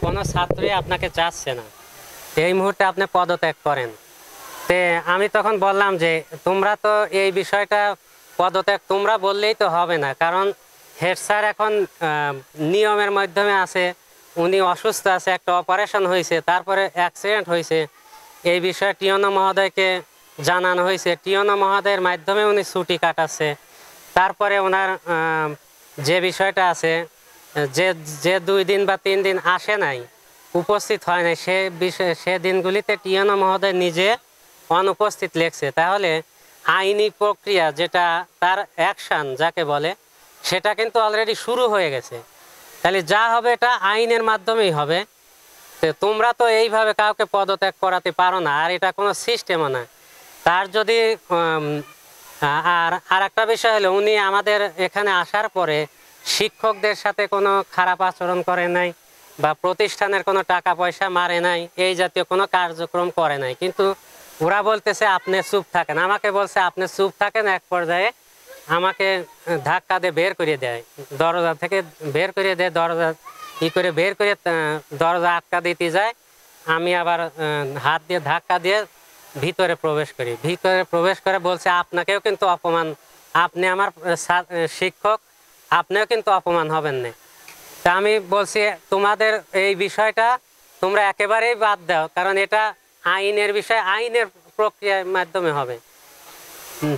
কোনো ছাত্রই আপনাকে চাচ্ছে না, এই মুহূর্তে আপনি পদত্যাগ করেন। তে আমি তখন বললাম যে তোমরা তো এই বিষয়টা পদত্যাগ তোমরা বললেই তো হবে না, কারণ হেড স্যার এখন নিয়মের মাধ্যমে আছে, উনি অসুস্থ আছে, একটা অপারেশন হয়েছে, তারপরে অ্যাক্সিডেন্ট হয়েছে, এই বিষয়ে টিওনো মহোদয়কে জানানো হয়েছে, টিওনো মহোদয়ের মাধ্যমে উনি ছুটি কাটাচ্ছে। তারপরে ওনার যে বিষয়টা আছে, যে যে 2 দিন বা 3 দিন আসে নাই, উপস্থিত হয় নাই, সে দিনগুলিতে টিওনো মহোদয় নিজে অনুপস্থিত লেখছে। তাহলে আইনি প্রক্রিয়া যেটা তার অ্যাকশন যাকে বলে, সেটা কিন্তু অলরেডি শুরু হয়ে গেছে। তাহলে যা হবে এটা আইনের মাধ্যমেই হবে। তো তোমরা তো এইভাবে কাউকে পদত্যাগ করাতে পারো না, আর এটা কোনো সিস্টেমও না। তার যদি আর একটা বিষয় হলো, উনি আমাদের এখানে আসার পরে শিক্ষকদের সাথে কোনো খারাপ আচরণ করে নাই বা প্রতিষ্ঠানের কোনো টাকা পয়সা মারে নাই, এই জাতীয় কোনো কার্যক্রম করে নাই। কিন্তু ওরা বলতেছে আপনি চুপ থাকেন, আমাকে বলছে আপনি চুপ থাকেন। এক পর্যায়ে আমাকে ধাক্কা দিয়ে বের করে দেয়, দরজা থেকে বের করে দেয়, দরজা করে বের করে দরজা আটকা দিতে যায়। আমি আবার হাত দিয়ে ধাক্কা দিয়ে ভিতরে প্রবেশ করি। ভিতরে প্রবেশ করে বলছে আপনাকেও কিন্তু অপমান, আপনি আমার শিক্ষক, আপনিও কিন্তু অপমান হবেন না। তা আমি বলছি তোমাদের এই বিষয়টা তোমরা একেবারেই বাদ দাও, কারণ এটা আইনের বিষয়, আইনের প্রক্রিয়ার মাধ্যমে হবে।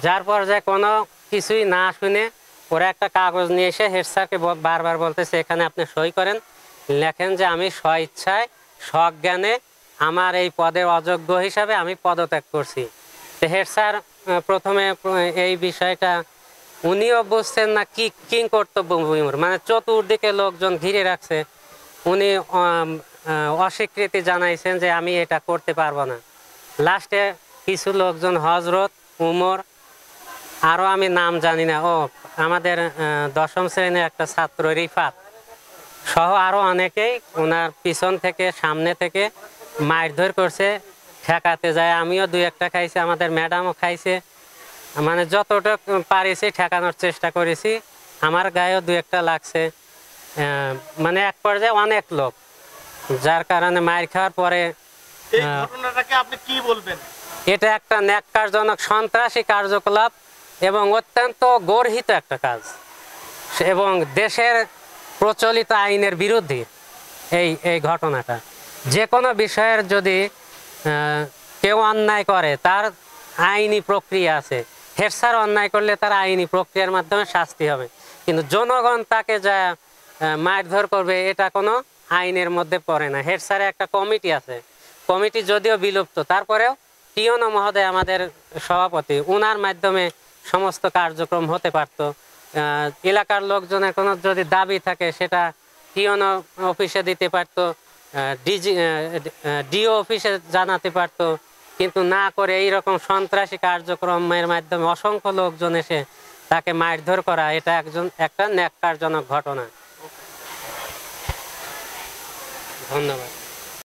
যার পর্যায়ে কোনো কিছুই না শুনে ওরা একটা কাগজ নিয়ে এসে হেড স্যারকে বারবার বলতেছে এখানে আপনি সই করেন, লেখেন যে আমি স্বইচ্ছায় সজ্ঞানে আমার এই পদের অযোগ্য হিসাবে আমি পদত্যাগ করছি। তো হেড স্যার প্রথমে এই বিষয়টা উনিও বুঝছেন না কি কর্তব্য, মানে চতুর্দিকে লোকজন ঘিরে রাখছে, উনি অস্বীকৃতি জানাইছেন যে আমি এটা করতে পারবো না। লাস্টে কিছু লোকজন, হজরত, উমর, আরও আমি নাম জানি না, আমাদের 10ম শ্রেণীর একটা ছাত্র রিফাত সহ আরও অনেকেই ওনার পিছন থেকে সামনে থেকে মারধর করছে, ঠেকাতে যায়। আমিও 2-1টা খাইছি, আমাদের ম্যাডামও খাইছে, মানে যতটা পারিছি ঠেকানোর চেষ্টা করেছি। আমার গায়েও 2-1টা লাগছে। মানে এক পর্যায়ে অনেক লোক, যার কারণে মার খাওয়ার পরে এই ঘটনাটাকে আপনি কি বলবেন? এটা একটা ন্যাক্কারজনক সন্ত্রাসী কার্যকলাপ এবং অত্যন্ত গর্হিত একটা কাজ, এবং দেশের প্রচলিত আইনের বিরুদ্ধে এই ঘটনাটা। যে কোনো বিষয়ের যদি কেউ অন্যায় করে তার আইনি প্রক্রিয়া আছে, হেড স্যার অন্যায় করলে তার আইনি প্রক্রিয়ার মাধ্যমে শাস্তি হবে, কিন্তু জনগণ তাকে যা মারধর করবে এটা কোনো আইনের মধ্যে পড়ে না। হেড স্যারের একটা কমিটি আছে, কমিটি যদিও বিলুপ্ত, তারপরেও টিওনো মহোদয় আমাদের সভাপতি, ওনার মাধ্যমে সমস্ত কার্যক্রম হতে পারত। এলাকার লোকজনের কোনো যদি দাবি থাকে সেটা টিওনো অফিসে দিতে পারত, ডিও অফিসে জানাতে পারত, কিন্তু না করে এইরকম সন্ত্রাসী কার্যক্রমের মাধ্যমে অসংখ্য লোকজন এসে তাকে মারধর করা, এটা একটা ন্যাক্কারজনক ঘটনা। ধন্যবাদ।